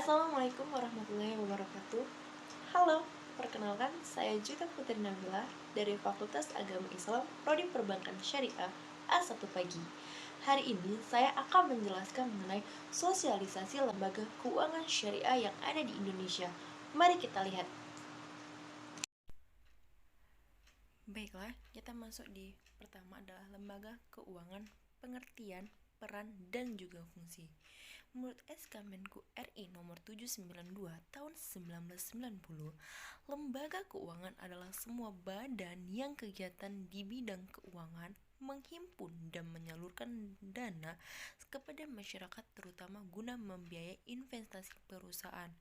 Assalamualaikum warahmatullahi wabarakatuh. Halo, perkenalkan saya Juta Putri Nabila dari Fakultas Agama Islam Prodi Perbankan Syariah A1 Pagi. Hari ini saya akan menjelaskan mengenai sosialisasi lembaga keuangan syariah yang ada di Indonesia. Mari kita lihat. Baiklah, kita masuk di pertama adalah lembaga keuangan, pengertian, peran, dan juga fungsi. Menurut SK Menku RI nomor 792 tahun 1990, lembaga keuangan adalah semua badan yang kegiatan di bidang keuangan menghimpun dan menyalurkan dana kepada masyarakat terutama guna membiayai investasi perusahaan.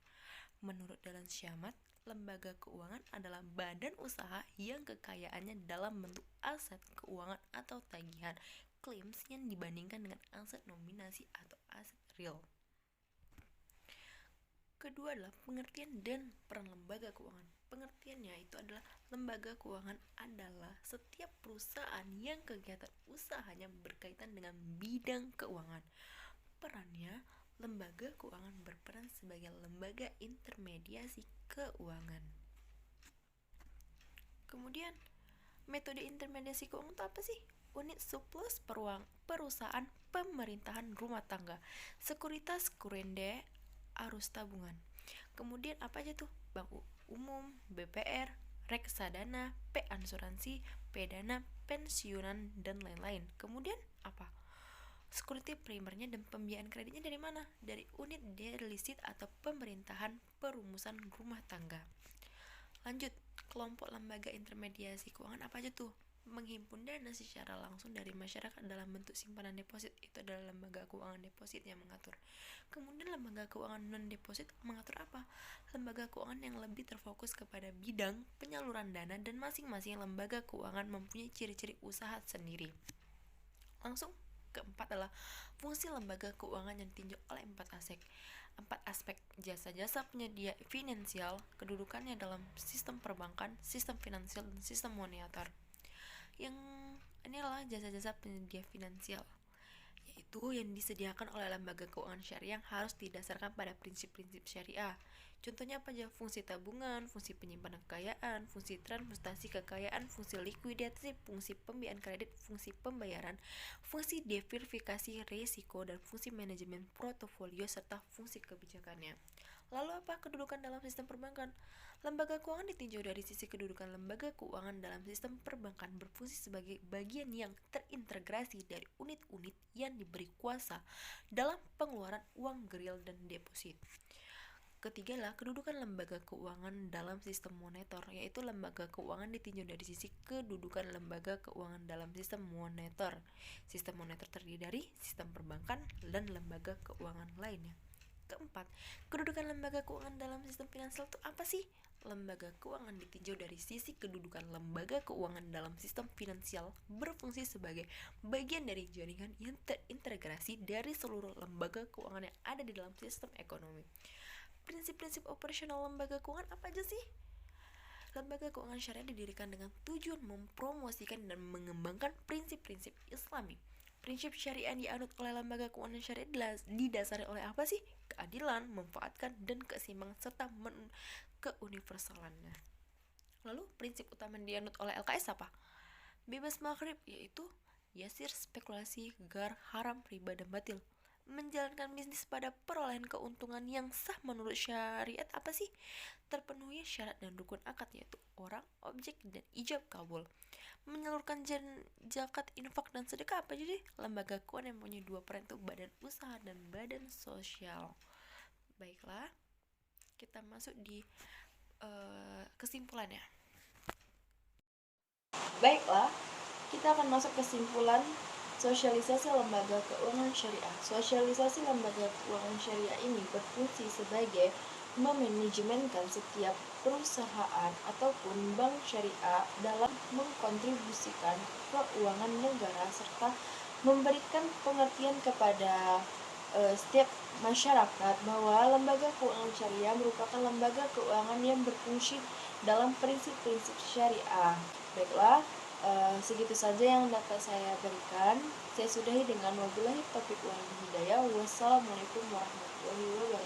Menurut Dalam Syamat, lembaga keuangan adalah badan usaha yang kekayaannya dalam bentuk aset keuangan atau tagihan claims yang dibandingkan dengan aset nominasi atau aset real. Kedua adalah pengertian dan peran lembaga keuangan. Pengertiannya itu adalah lembaga keuangan adalah setiap perusahaan yang kegiatan usahanya berkaitan dengan bidang keuangan. Perannya, lembaga keuangan berperan sebagai lembaga intermediasi keuangan. Kemudian, metode intermediasi keuangan itu apa sih? Unit surplus perusahaan pemerintahan rumah tangga, sekuritas kurende, arus tabungan. Kemudian apa aja tuh? Bank umum, BPR, reksadana, P asuransi, P dana pensiunan, dan lain-lain. Kemudian apa? Security primernya dan pembiayaan kreditnya dari mana? Dari unit delisted atau pemerintahan perumusan rumah tangga. Lanjut, kelompok lembaga intermediasi keuangan apa aja tuh? Menghimpun dana secara langsung dari masyarakat dalam bentuk simpanan deposit, itu adalah lembaga keuangan deposit yang mengatur. Kemudian lembaga keuangan non deposit mengatur apa? Lembaga keuangan yang lebih terfokus kepada bidang penyaluran dana dan masing-masing lembaga keuangan mempunyai ciri-ciri usaha sendiri. Langsung keempat adalah fungsi lembaga keuangan yang ditinjau oleh empat aspek jasa-jasa penyedia finansial, kedudukannya dalam sistem perbankan, sistem finansial, dan sistem moneter. Yang ini adalah jasa-jasa penyedia finansial, yaitu yang disediakan oleh lembaga keuangan syariah yang harus didasarkan pada prinsip-prinsip syariah. Contohnya apa aja? Fungsi tabungan, fungsi penyimpanan kekayaan, fungsi transmutasi kekayaan, fungsi likuidasi, fungsi pembiayaan kredit, fungsi pembayaran, fungsi diversifikasi risiko, dan fungsi manajemen portofolio serta fungsi kebijakannya. Lalu apa kedudukan dalam sistem perbankan? Lembaga keuangan ditinjau dari sisi kedudukan lembaga keuangan dalam sistem perbankan berfungsi sebagai bagian yang terintegrasi dari unit-unit yang diberi kuasa dalam pengeluaran uang real dan deposit. Ketiga adalah kedudukan lembaga keuangan dalam sistem moneter, yaitu lembaga keuangan ditinjau dari sisi kedudukan lembaga keuangan dalam sistem moneter. Sistem moneter terdiri dari sistem perbankan dan lembaga keuangan lainnya. Keempat, kedudukan lembaga keuangan dalam sistem finansial itu apa sih? Lembaga keuangan ditinjau dari sisi kedudukan lembaga keuangan dalam sistem finansial berfungsi sebagai bagian dari jaringan yang terintegrasi dari seluruh lembaga keuangan yang ada di dalam sistem ekonomi. Prinsip-prinsip operasional lembaga keuangan apa aja sih? Lembaga keuangan syariah didirikan dengan tujuan mempromosikan dan mengembangkan prinsip-prinsip Islami. Prinsip syariah yang dianut oleh lembaga keuangan syariah didasari oleh apa sih? Keadilan, memanfaatkan, dan keseimbangan serta keuniversalannya. Lalu prinsip utama yang dianut oleh LKS apa? Bebas maghrib, yaitu yasir, spekulasi, gar, haram, riba, dan batil. Menjalankan bisnis pada perolehan keuntungan yang sah menurut syariat apa sih? Terpenuhi syarat dan rukun akad, yaitu orang, objek, dan ijab kabul. Menyalurkan zakat, infak, dan sedekah apa jadi? Lembaga keuangan yang punya dua peran, itu badan usaha dan badan sosial. Baiklah, kita masuk di kesimpulannya. Baiklah, kita akan masuk kesimpulan sosialisasi lembaga keuangan syariah. Sosialisasi lembaga keuangan syariah ini berfungsi sebagai memanajemenkan setiap perusahaan ataupun bank syariah dalam mengkontribusikan keuangan negara serta memberikan pengertian kepada setiap masyarakat bahwa lembaga keuangan syariah merupakan lembaga keuangan yang berfungsi dalam prinsip-prinsip syariah. Baiklah, segitu saja yang dapat saya berikan. Saya sudahi dengan wabillahi taufiq wal hidayah. Wassalamualaikum warahmatullahi wabarakatuh.